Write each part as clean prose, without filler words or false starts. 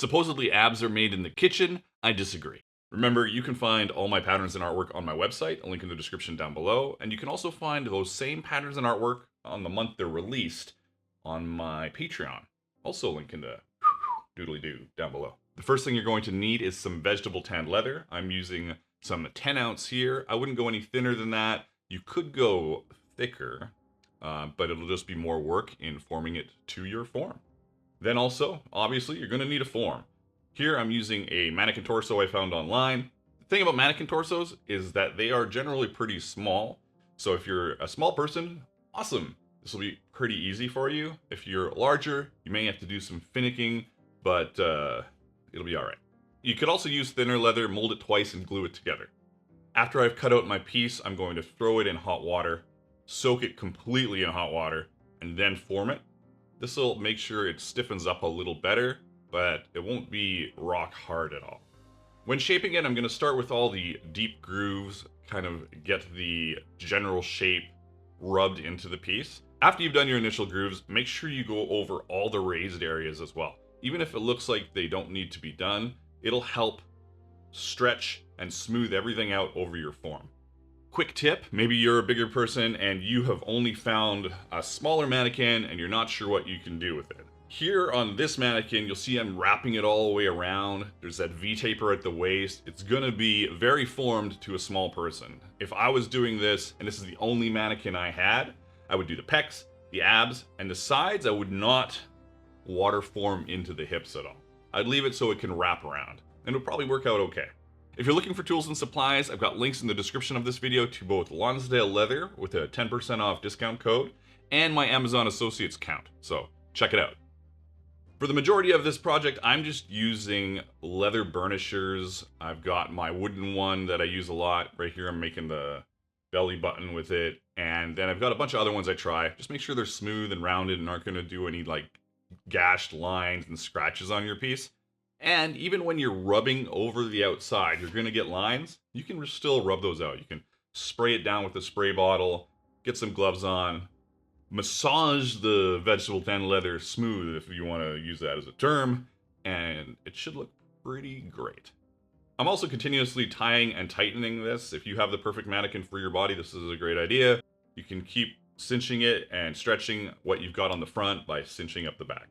Supposedly abs are made in the kitchen. I disagree. Remember, you can find all my patterns and artwork on my website, a link in the description down below, and you can also find those same patterns and artwork on the month they're released on my Patreon. Also a link in the doodly-doo down below. The first thing you're going to need is some vegetable tanned leather. I'm using some 10 ounce here. I wouldn't go any thinner than that. You could go thicker, but it'll just be more work in forming it to your form. Then also, obviously, you're going to need a form. Here I'm using a mannequin torso I found online. The thing about mannequin torsos is that they are generally pretty small. So if you're a small person, awesome. This will be pretty easy for you. If you're larger, you may have to do some finicking, but it'll be all right. You could also use thinner leather, mold it twice, and glue it together. After I've cut out my piece, I'm going to throw it in hot water, soak it completely in hot water, and then form it. This will make sure it stiffens up a little better, but it won't be rock hard at all. When shaping it, I'm going to start with all the deep grooves, kind of get the general shape rubbed into the piece. After you've done your initial grooves, make sure you go over all the raised areas as well. Even if it looks like they don't need to be done, it'll help stretch and smooth everything out over your form. Quick tip, maybe you're a bigger person and you have only found a smaller mannequin and you're not sure what you can do with it. Here on this mannequin, you'll see I'm wrapping it all the way around. There's that V-taper at the waist. It's gonna be very formed to a small person. If I was doing this, and this is the only mannequin I had, I would do the pecs, the abs, and the sides. I would not water form into the hips at all. I'd leave it so it can wrap around, and it'll probably work out okay. If you're looking for tools and supplies, I've got links in the description of this video to both Lonsdale Leather with a 10% off discount code, and my Amazon Associates account, so check it out. For the majority of this project, I'm just using leather burnishers. I've got my wooden one that I use a lot. Right here, I'm making the belly button with it. And then I've got a bunch of other ones I try. Just make sure they're smooth and rounded and aren't gonna do any like gashed lines and scratches on your piece. And even when you're rubbing over the outside, you're gonna get lines. You can still rub those out. You can spray it down with a spray bottle, get some gloves on, massage the vegetable tan leather smooth, if you want to use that as a term, and it should look pretty great. I'm also continuously tying and tightening this. If you have the perfect mannequin for your body, this is a great idea. You can keep cinching it and stretching what you've got on the front by cinching up the back.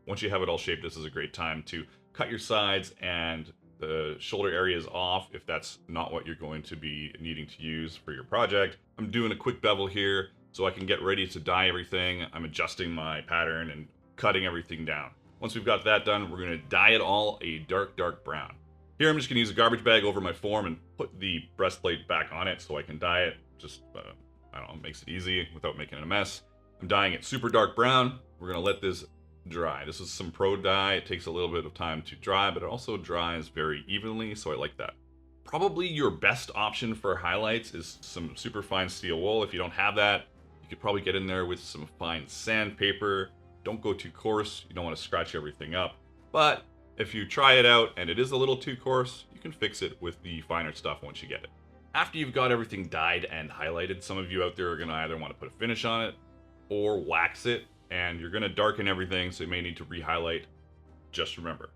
Once you have it all shaped, this is a great time to cut your sides and the shoulder areas off if that's not what you're going to be needing to use for your project. I'm doing a quick bevel here so I can get ready to dye everything. I'm adjusting my pattern and cutting everything down. Once we've got that done, we're going to dye it all a dark brown. Here I'm just going to use a garbage bag over my form and put the breastplate back on it so I can dye it. Just, I don't know, makes it easy without making it a mess. I'm dyeing it super dark brown. We're going to let this dry. This is some pro dye. It takes a little bit of time to dry, but it also dries very evenly, so I like that. Probably your best option for highlights is some super fine steel wool. If you don't have that, you could probably get in there with some fine sandpaper. Don't go too coarse. You don't want to scratch everything up. But if you try it out and it is a little too coarse, you can fix it with the finer stuff once you get it. After you've got everything dyed and highlighted, some of you out there are going to either want to put a finish on it or wax it, and you're going to darken everything, so you may need to re-highlight. Just remember.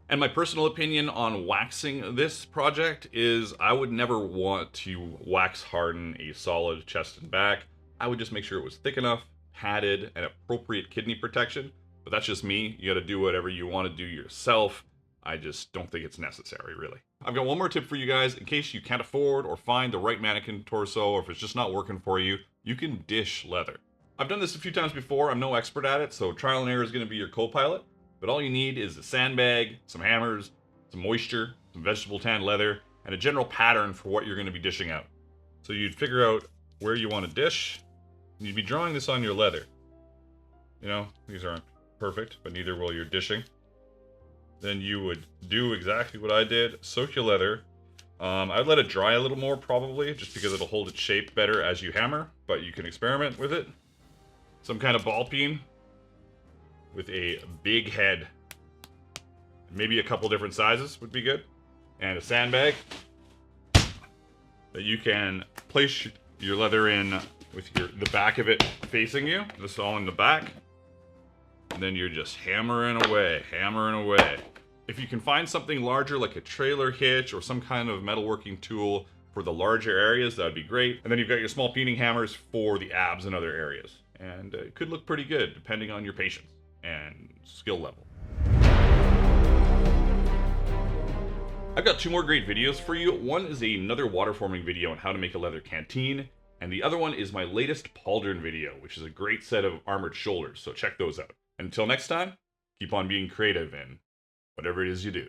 And my personal opinion on waxing this project is I would never want to wax harden a solid chest and back. I would just make sure it was thick enough, padded, and appropriate kidney protection. But that's just me. You got to do whatever you want to do yourself. I just don't think it's necessary, really. I've got one more tip for you guys. In case you can't afford or find the right mannequin torso, or if it's just not working for you, you can dish leather. I've done this a few times before. I'm no expert at it, so trial and error is going to be your co-pilot. But all you need is a sandbag, some hammers, some moisture, some vegetable tan leather, and a general pattern for what you're going to be dishing out. So you'd figure out where you want to dish, and you'd be drawing this on your leather. You know, these aren't perfect, but neither will your dishing. Then you would do exactly what I did, soak your leather. I'd let it dry a little more probably, just because it'll hold its shape better as you hammer, but you can experiment with it. Some kind of ball peen with a big head. Maybe a couple different sizes would be good. And a sandbag that you can place your leather in with the back of it facing you. This is all in the back. And then you're just hammering away, hammering away. If you can find something larger like a trailer hitch or some kind of metalworking tool for the larger areas, that would be great. And then you've got your small peening hammers for the abs and other areas. And it could look pretty good depending on your patience and skill level. I've got 2 more great videos for you. One is another waterforming video on how to make a leather canteen, and the other one is my latest pauldron video, which is a great set of armored shoulders, so check those out. And until next time, keep on being creative in whatever it is you do.